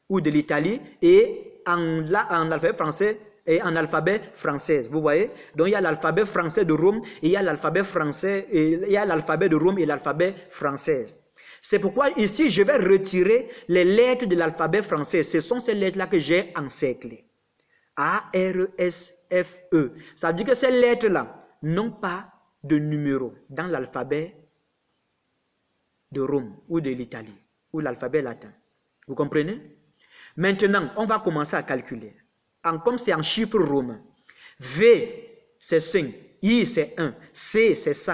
ou de l'Italie, et en alphabet français et en alphabet français. Vous voyez? Donc il y a l'alphabet français de Rome et il y a l'alphabet français, et il y a l'alphabet de Rome et l'alphabet français. C'est pourquoi ici je vais retirer les lettres de l'alphabet français. Ce sont ces lettres-là que j'ai encerclées. A, R, S, F, E. Ça veut dire que ces lettres-là n'ont pas de numéro dans l'alphabet de Rome ou de l'Italie ou l'alphabet latin. Vous comprenez? Maintenant, on va commencer à calculer. Comme c'est en chiffres romains, V c'est 5, I c'est 1, C c'est 100,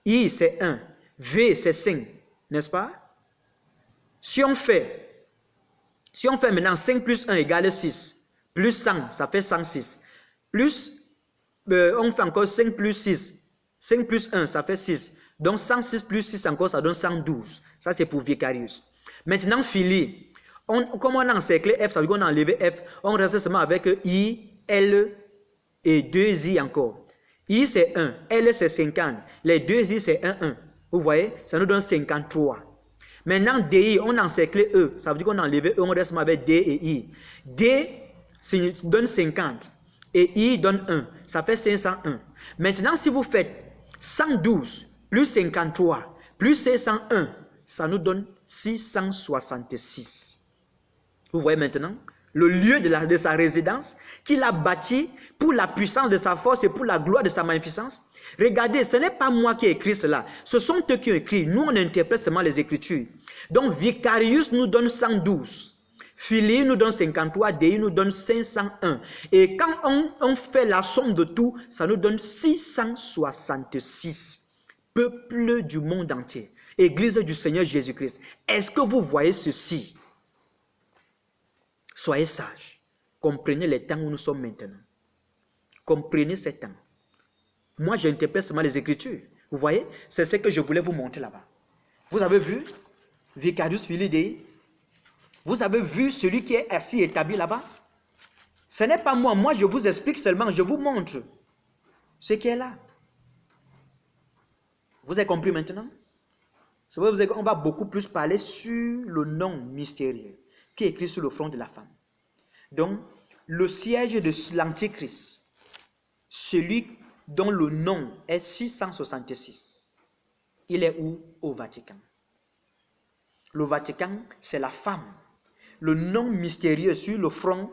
I c'est 1, V c'est 5, n'est-ce pas? Si on fait maintenant 5 plus 1 égale 6, plus 100, ça fait 106, plus, on fait encore 5 plus 6, 5 plus 1, ça fait 6, donc 106 plus 6 encore, ça donne 112, ça c'est pour Vicarius. Maintenant, Phili, comme on a encerclé F, ça veut dire qu'on a enlevé F, on reste seulement avec I, L et 2 I encore. I c'est 1, L c'est 50, les 2 I c'est 1, 1. Vous voyez, ça nous donne 53. Maintenant, DI, on a encerclé E, ça veut dire qu'on a enlevé E, on reste seulement avec D et I. D donne 50 et I donne 1, ça fait 501. Maintenant, si vous faites 112 plus 53 plus 501, ça nous donne 666. Vous voyez maintenant le lieu de sa résidence qu'il a bâti pour la puissance de sa force et pour la gloire de sa magnificence. Regardez, ce n'est pas moi qui ai écrit cela. Ce sont eux qui ont écrit. Nous, on interprète seulement les Écritures. Donc, Vicarius nous donne 112. Phili nous donne 53. Dei nous donne 501. Et quand on fait la somme de tout, ça nous donne 666. Peuple du monde entier. Église du Seigneur Jésus-Christ. Est-ce que vous voyez ceci? Soyez sages. Comprenez les temps où nous sommes maintenant. Comprenez ces temps. Moi, j'interprète seulement les Écritures. Vous voyez? C'est ce que je voulais vous montrer là-bas. Vous avez vu Vicarius Filii Dei? Vous avez vu celui qui est assis établi là-bas? Ce n'est pas moi. Moi, je vous explique seulement. Je vous montre ce qui est là. Vous avez compris maintenant? On va beaucoup plus parler sur le nom mystérieux qui est écrit sur le front de la femme. Donc, le siège de l'Antichrist, celui dont le nom est 666, il est où? Au Vatican. Le Vatican, c'est la femme. Le nom mystérieux sur le front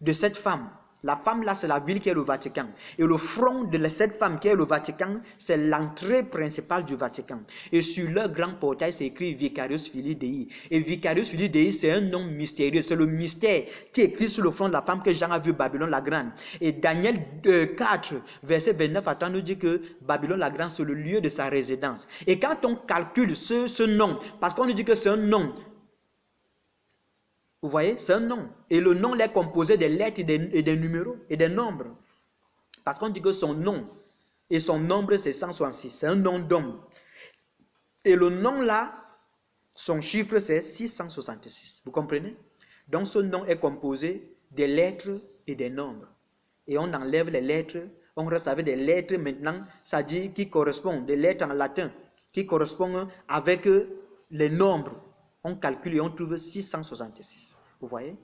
de cette femme. La femme là, c'est la ville qui est le Vatican. Et le front de cette femme qui est le Vatican, c'est l'entrée principale du Vatican. Et sur leur grand portail, c'est écrit Vicarius Filii Dei. Et Vicarius Filii Dei, c'est un nom mystérieux. C'est le mystère qui est écrit sur le front de la femme que Jean a vu Babylone la Grande. Et Daniel 4, verset 29 à 30 nous dit que Babylone la Grande, c'est le lieu de sa résidence. Et quand on calcule ce nom, parce qu'on nous dit que c'est un nom, vous voyez, c'est un nom. Et le nom est composé des lettres et des numéros et des nombres. Parce qu'on dit que son nom et son nombre, c'est 166. C'est un nom d'homme. Et le nom là, son chiffre, c'est 666. Vous comprenez? Donc, ce nom est composé des lettres et des nombres. Et on enlève les lettres. On reste avec des lettres maintenant, ça dit qui correspondent, des lettres en latin, qui correspondent avec les nombres. On calcule et on trouve 666. Vous voyez?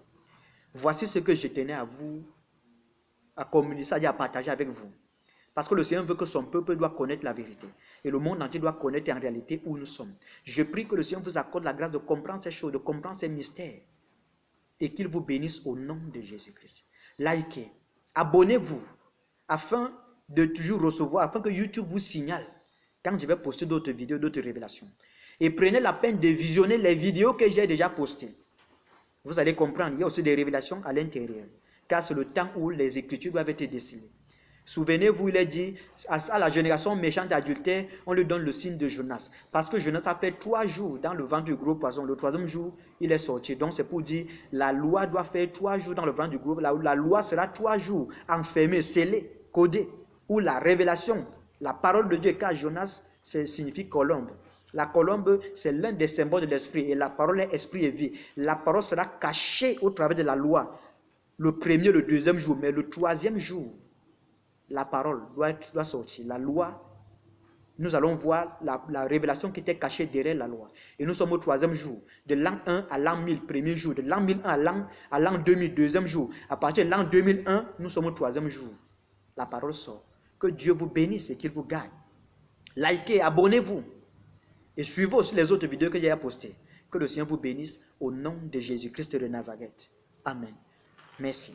Voici ce que je tenais à vous, à communiquer, c'est-à-dire à partager avec vous. Parce que le Seigneur veut que son peuple doit connaître la vérité. Et le monde entier doit connaître en réalité où nous sommes. Je prie que le Seigneur vous accorde la grâce de comprendre ces choses, de comprendre ces mystères. Et qu'il vous bénisse au nom de Jésus-Christ. Likez, abonnez-vous, afin de toujours recevoir, afin que YouTube vous signale quand je vais poster d'autres vidéos, d'autres révélations. Et prenez la peine de visionner les vidéos que j'ai déjà postées. Vous allez comprendre, il y a aussi des révélations à l'intérieur. Car c'est le temps où les Écritures doivent être décelées. Souvenez-vous, il est dit, à la génération méchante adultère, on lui donne le signe de Jonas. Parce que Jonas a fait 3 jours dans le ventre du gros poisson. Le 3e jour, il est sorti. Donc c'est pour dire, la loi doit faire 3 jours dans le ventre du gros. La loi sera 3 jours enfermée, scellée, codée. Où la révélation, la parole de Dieu, car Jonas signifie colombe. La colombe, c'est l'un des symboles de l'esprit. Et la parole est esprit et vie. La parole sera cachée au travers de la loi. Le 1er, le 2e jour. Mais le 3e jour, la parole doit sortir. La loi nous allons voir la révélation qui était cachée derrière la loi. Et nous sommes au 3e jour, de l'an 1 à l'an 1000, premier jour, de l'an 1001 à l'an 2000, deuxième jour. À partir de l'an 2001, nous sommes au 3e jour. La parole sort. Que Dieu vous bénisse et qu'il vous gagne. Likez, abonnez-vous et suivez aussi les autres vidéos que j'ai postées. Que le Seigneur vous bénisse au nom de Jésus-Christ de Nazareth. Amen. Merci.